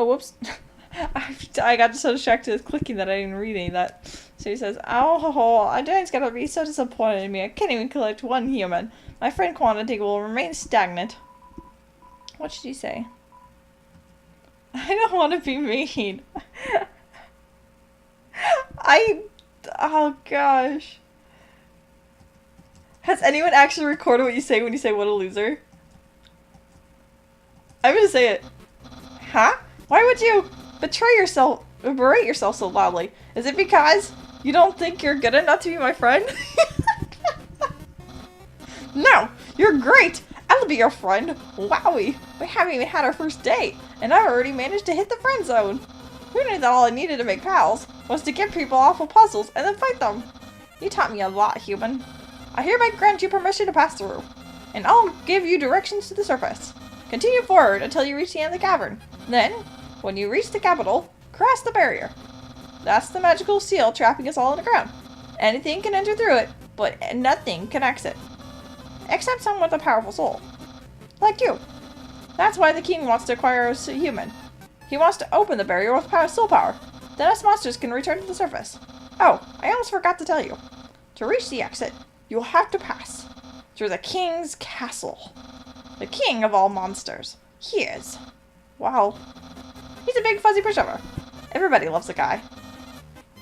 Oh, whoops. I got so distracted with clicking that I didn't read any of that. So he says, oh, Identity's gonna be so disappointed in me. I can't even collect one human. My friend quantity will remain stagnant. What should he say? I don't want to be mean. Oh gosh. Has anyone actually recorded what you say when you say what a loser? I'm gonna say it. Huh? Why would you berate yourself so loudly? Is it because you don't think you're good enough to be my friend? No, you're great. I'll be your friend. Wowie, we haven't even had our first date, and I've already managed to hit the friend zone. Who knew that all I needed to make pals was to get people off of puzzles and then fight them? You taught me a lot, human. I hereby grant you permission to pass through, and I'll give you directions to the surface. Continue forward until you reach the end of the cavern. Then, when you reach the capital, cross the barrier. That's the magical seal trapping us all on the ground. Anything can enter through it, but nothing can exit. Except someone with a powerful soul. Like you. That's why the king wants to acquire a human. He wants to open the barrier with soul power. Then us monsters can return to the surface. Oh, I almost forgot to tell you. To reach the exit, you will have to pass through the king's castle. The king of all monsters. He is. Wow. He's a big fuzzy pushover. Everybody loves the guy.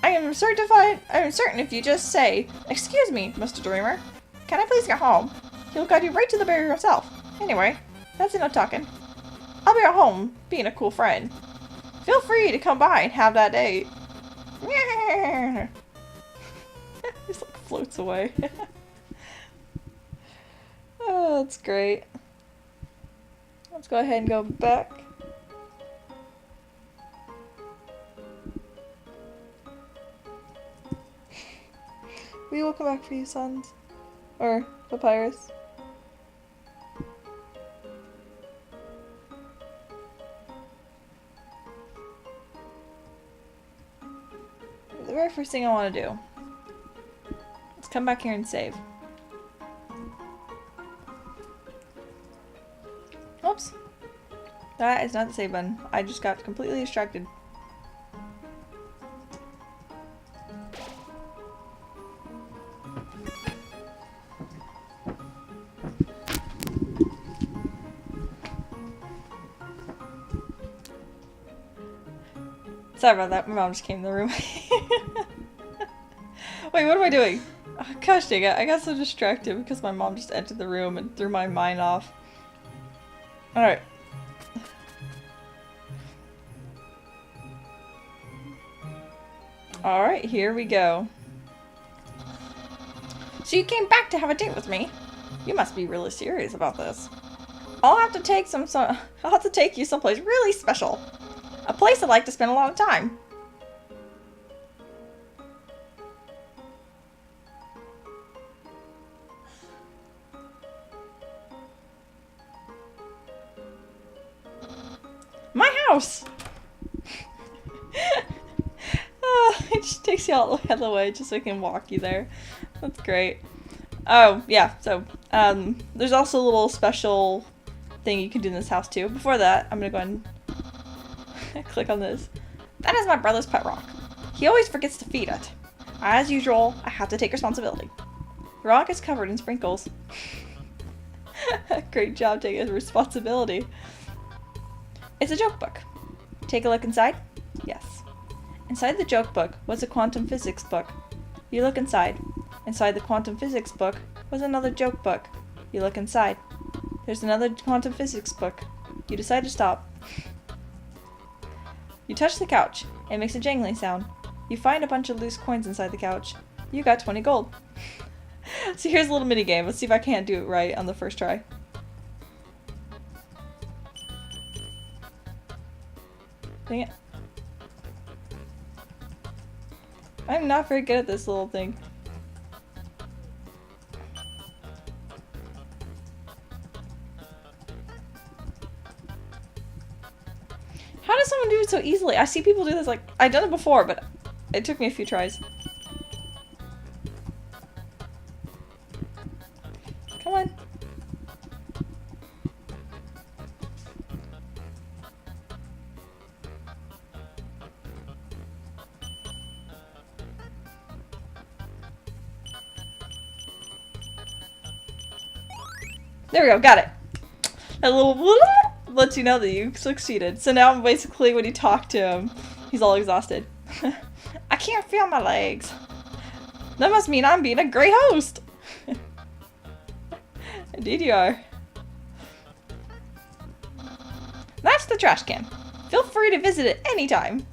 I am certain if you just say, "Excuse me, Mr. Dreamer, can I please get home?" He'll guide you right to the barrier himself. Anyway, that's enough talking. I'll be at home, being a cool friend. Feel free to come by and have that date. Just like floats away. Oh, that's great. Let's go ahead and go back. We will come back for you, sons. Or papyrus. The very first thing I want to do. Let's come back here and save. Oops. That is not the save button. I just got completely distracted. Sorry about that, my mom just came in the room. Wait, what am I doing? Oh, gosh dang it, I got so distracted because my mom just entered the room and threw my mind off. Alright. Alright, here we go. So you came back to have a date with me? You must be really serious about this. I'll have to take you someplace really special. A place I'd like to spend a lot of time. My house! It just takes you all the way just so I can walk you there. That's great. Oh, yeah, so, there's also a little special thing you can do in this house too. Before that, I'm gonna go ahead and click on this. That is my brother's pet rock. He always forgets to feed it. As usual, I have to take responsibility. The rock is covered in sprinkles. Great job taking responsibility. It's a joke book. Take a look inside? Yes. Inside the joke book was a quantum physics book. You look inside. Inside the quantum physics book was another joke book. You look inside. There's another quantum physics book. You decide to stop. You touch the couch. It makes a jangling sound. You find a bunch of loose coins inside the couch. You got 20 gold. So here's a little mini game. Let's see if I can't do it right on the first try. Dang it. I'm not very good at this little thing. How does someone do it so easily? I see people do this like, I've done it before, but it took me a few tries. Come on. There we go, got it. That little lets you know that you succeeded. So now basically when you talk to him, he's all exhausted. I can't feel my legs. That must mean I'm being a great host. Indeed you are. That's the trash can. Feel free to visit it anytime.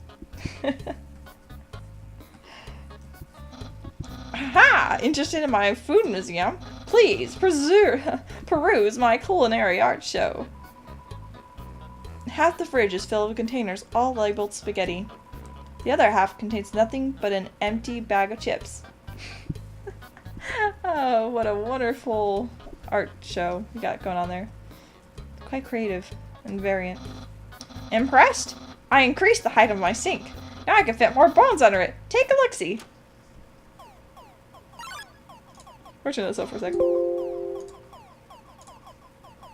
Aha! Interested in my food museum? Please peruse my culinary art show. Half the fridge is filled with containers, all labeled spaghetti. The other half contains nothing but an empty bag of chips. Oh, what a wonderful art show you got going on there. Quite creative and variant. Impressed? I increased the height of my sink. Now I can fit more bones under it. Take a look-see. We're turning this off for a second.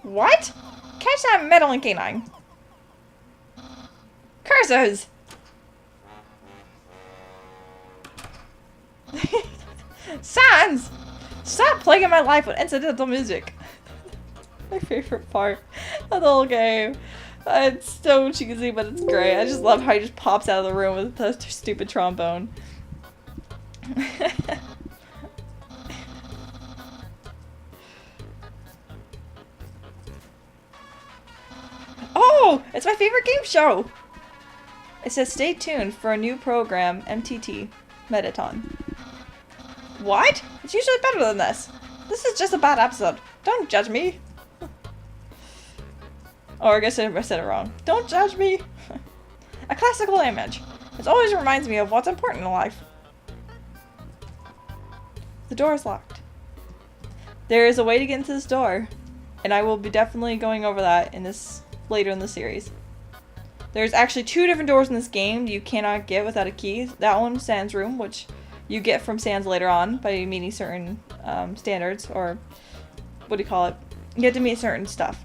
What? Catch that meddling canine. Curses! Sans! Stop plaguing my life with incidental music. My favorite part of the whole game. It's so cheesy, but it's great. I just love how he just pops out of the room with the stupid trombone. Oh, it's my favorite game show! It says stay tuned for a new program, MTT, Metaton. What? It's usually better than this. This is just a bad episode. Don't judge me. Or I guess I said it wrong. Don't judge me. A classical image. It always reminds me of what's important in life. The door is locked. There is a way to get into this door, and I will be definitely going over that in this later in the series. There's actually 2 different doors in this game you cannot get without a key. That one, Sans room, which you get from Sans later on by meeting certain standards, or what do you call it? You have to meet certain stuff,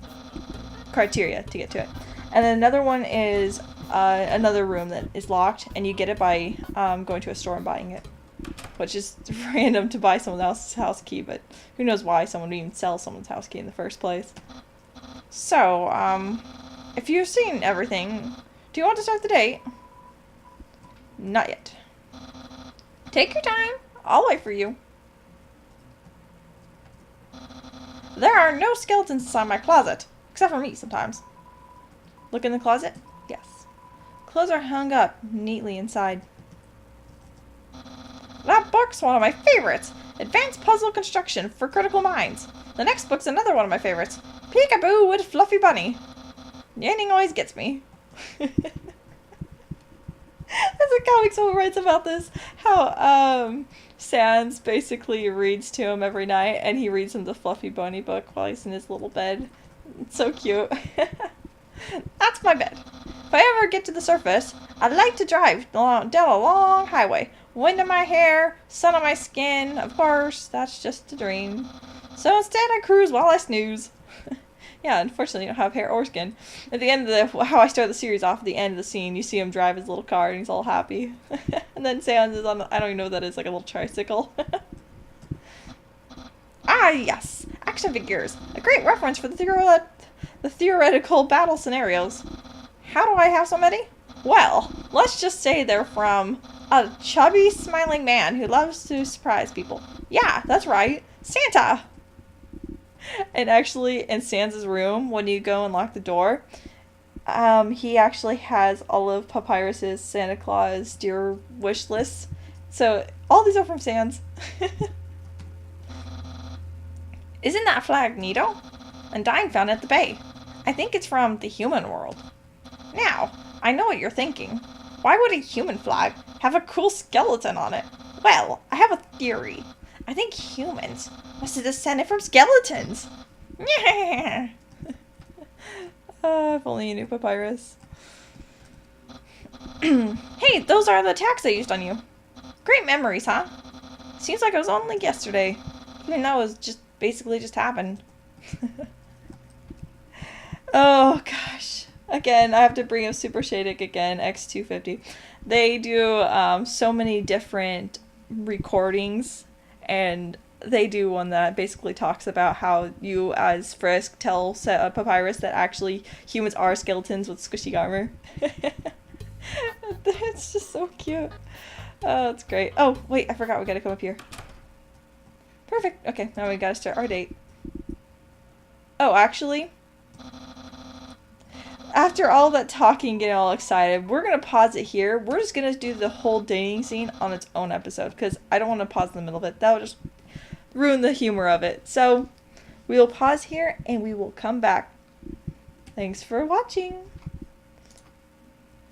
criteria to get to it. And then another one is another room that is locked, and you get it by going to a store and buying it, which is random to buy someone else's house key, but who knows why someone would even sell someone's house key in the first place. So, if you've seen everything, do you want to start the date? Not yet. Take your time. I'll wait for you. There are no skeletons inside my closet, except for me sometimes. Look in the closet? Yes. Clothes are hung up neatly inside. That book's one of my favorites. Advanced Puzzle Construction for Critical Minds. The next book's another one of my favorites. Peekaboo with Fluffy Bunny. The ending always gets me. There's a comic someone writes about this. How Sans basically reads to him every night, and he reads him the Fluffy Bunny book while he's in his little bed. It's so cute. That's my bed. If I ever get to the surface, I'd like to drive down a long highway. Wind in my hair, sun on my skin. Of course, that's just a dream. So instead I cruise while I snooze. Yeah, unfortunately, I don't have hair or skin. At the end of how I start the series off, at the end of the scene, you see him drive his little car, and he's all happy. And then Sans is on, I don't even know what that is, like a little tricycle. Ah, yes! Action figures! A great reference for the theoretical battle scenarios. How do I have so many? Well, let's just say they're from a chubby, smiling man who loves to surprise people. Yeah, that's right. Santa! And actually, in Sans' room, when you go and lock the door, he actually has all of Papyrus's Santa Claus dear wish lists. So, all these are from Sans. Isn't that flag neato? Undyne found it at the bay. I think it's from the human world. Now, I know what you're thinking. Why would a human flag have a cool skeleton on it? Well, I have a theory. I think humans must have descended from skeletons. Yeah. If only you knew Papyrus. Hey, those are the tags I used on you. Great memories, huh? Seems like it was only yesterday. Even though it was just basically just happened. Oh gosh. Again, I have to bring up Super Shadic again, X250. They do so many different recordings, and they do one that basically talks about how you, as Frisk, tell Papyrus that actually humans are skeletons with squishy armor. It's just so cute. Oh, it's great. Oh, wait, I forgot we gotta come up here. Perfect. Okay, now we gotta start our date. Oh, actually, after all that talking, getting all excited, we're gonna pause it here. We're just gonna do the whole dating scene on its own episode, because I don't want to pause in the middle of it. That would just ruin the humor of it. So we will pause here and we will come back. Thanks for watching.